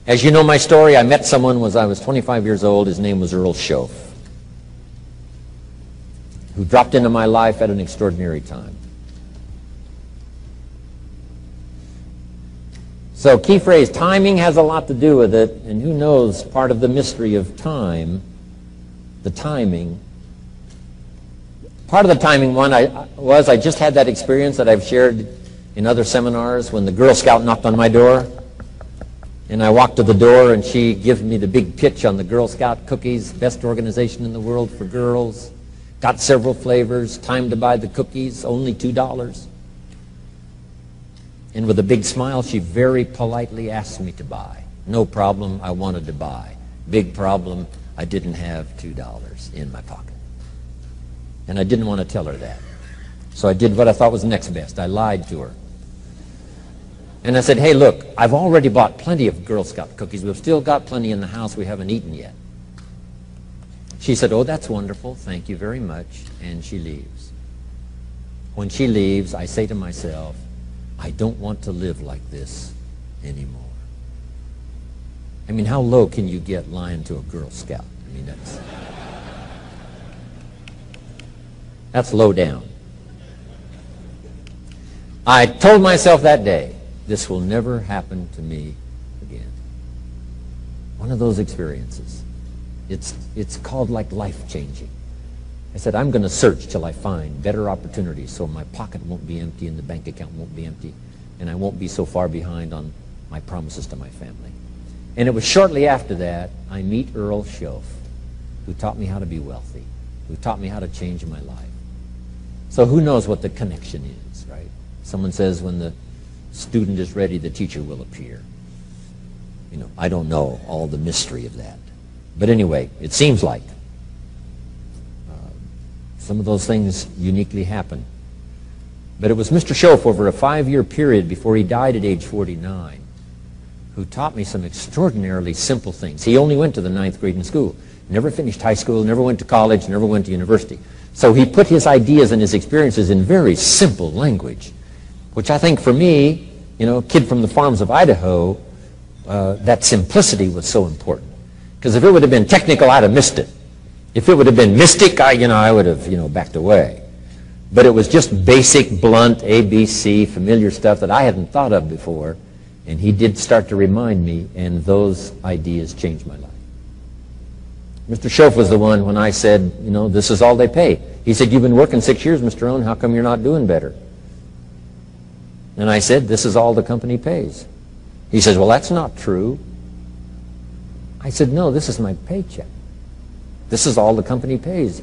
As you know my story, I met someone when I was 25 years old. His name was Earl Schoaf, who dropped into my life at an extraordinary time. So key phrase, timing has a lot to do with it, and who knows, part of the mystery of time, the timing. Part of the timing one I just had that experience that I've shared in other seminars when the Girl Scout knocked on my door. And I walked to the door, and she gives me the big pitch on the Girl Scout cookies, best organization in the world for girls. Got several flavors, time to buy the cookies, only $2. And with a big smile, she very politely asked me to buy. No problem, I wanted to buy. Big problem, I didn't have $2 in my pocket. And I didn't want to tell her that. So I did what I thought was next best. I lied to her. And I said, hey, look, I've already bought plenty of Girl Scout cookies. We've still got plenty in the house we haven't eaten yet. She said, oh, that's wonderful. Thank you very much. And she leaves. When she leaves, I say to myself, I don't want to live like this anymore. I mean, how low can you get lying to a Girl Scout? I mean, that's low down. I told myself that day, this will never happen to me again. One of those experiences. It's called like life-changing. I said, I'm going to search till I find better opportunities so my pocket won't be empty and the bank account won't be empty and I won't be so far behind on my promises to my family. And it was shortly after that I meet Earl Schoaf, who taught me how to be wealthy, who taught me how to change my life. So who knows what the connection is, right? Someone says when the student is ready, the teacher will appear. You know, I don't know all the mystery of that. But anyway, it seems like some of those things uniquely happen. But it was Mr. Schoaf over a 5-year period before he died at age 49 who taught me some extraordinarily simple things. He only went to the 9th grade in school, never finished high school, never went to college, never went to university. So he put his ideas and his experiences in very simple language, which I think for me, you know, a kid from the farms of Idaho, that simplicity was so important. Because if it would have been technical, I'd have missed it. If it would have been mystic, I would have, backed away. But it was just basic, blunt, ABC, familiar stuff that I hadn't thought of before. And he did start to remind me, and those ideas changed my life. Mr. Schoaf was the one when I said, this is all they pay. He said, you've been working 6 years, Mr. Rohn, how come you're not doing better? And I said, this is all the company pays. He says, well, that's not true. I said, no, this is my paycheck. This is all the company pays.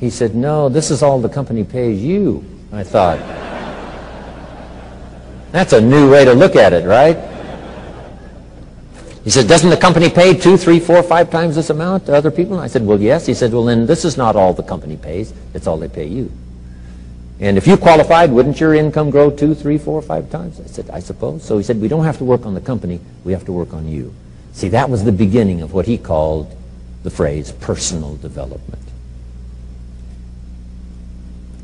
He said, no, this is all the company pays you. I thought, that's a new way to look at it, right? He said, doesn't the company pay 2, 3, 4, 5 times this amount to other people? And I said, well, yes. He said, well, then this is not all the company pays. It's all they pay you. And if you qualified, wouldn't your income grow 2, 3, 4, 5 times? I said, I suppose. So he said, we don't have to work on the company. We have to work on you. See, that was the beginning of what he called the phrase personal development.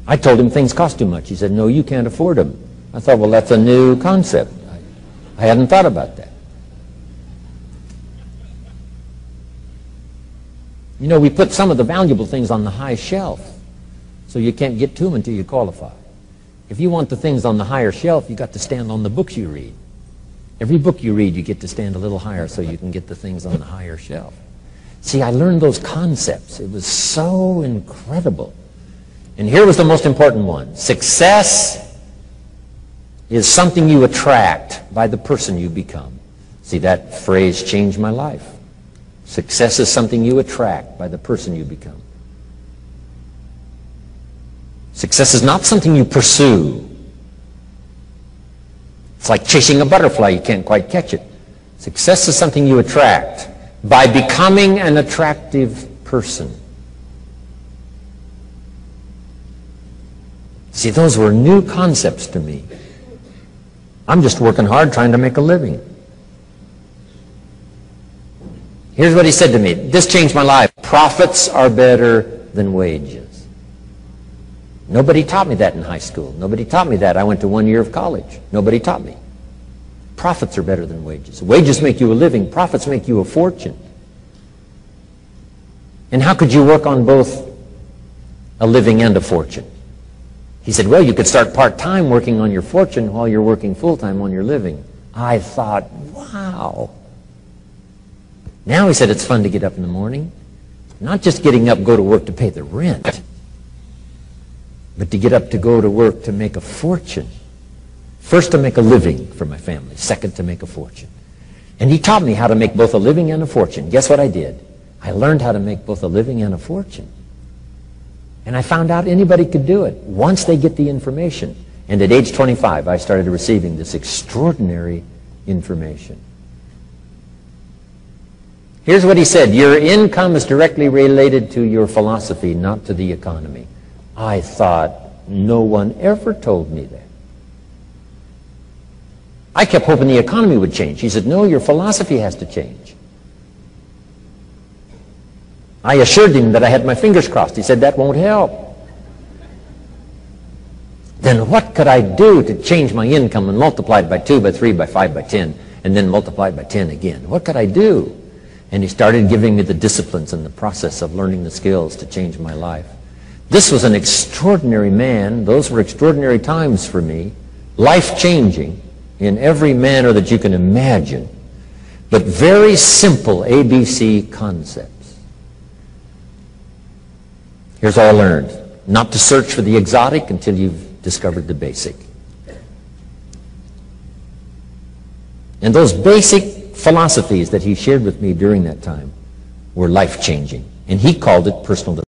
I told him things cost too much. He said, no, you can't afford them. I thought, well, that's a new concept. I hadn't thought about that. We put some of the valuable things on the high shelf, so you can't get to them until you qualify. If you want the things on the higher shelf, you got to stand on the books you read. Every book you read, you get to stand a little higher so you can get the things on the higher shelf. See, I learned those concepts. It was so incredible. And here was the most important one. Success is something you attract by the person you become. See, that phrase changed my life. Success is something you attract by the person you become. Success is not something you pursue. It's like chasing a butterfly. You can't quite catch it. Success is something you attract by becoming an attractive person. See, those were new concepts to me. I'm just working hard trying to make a living. Here's what he said to me. This changed my life. Profits are better than wages. Nobody taught me that in high school. Nobody taught me that. I went to 1 year of college. Nobody taught me. Profits are better than wages. Wages make you a living. Profits make you a fortune. And how could you work on both a living and a fortune? He said, well, you could start part-time working on your fortune while you're working full-time on your living. I thought, wow. Now, he said, it's fun to get up in the morning. Not just getting up, go to work to pay the rent, but to get up to go to work to make a fortune. First, to make a living for my family. Second, to make a fortune. And he taught me how to make both a living and a fortune. Guess what I did? I learned how to make both a living and a fortune. And I found out anybody could do it once they get the information. And at age 25, I started receiving this extraordinary information. Here's what he said. Your income is directly related to your philosophy, not to the economy. I thought, no one ever told me that. I kept hoping the economy would change. He said, no, your philosophy has to change. I assured him that I had my fingers crossed. He said, that won't help. Then what could I do to change my income and multiply it by 2, by 3, by 5, by 10, and then multiply it by 10 again? What could I do? And he started giving me the disciplines and the process of learning the skills to change my life. This was an extraordinary man. Those were extraordinary times for me. Life-changing in every manner that you can imagine. But very simple ABC concepts. Here's all I learned. Not to search for the exotic until you've discovered the basic. And those basic philosophies that he shared with me during that time were life-changing. And he called it personal development.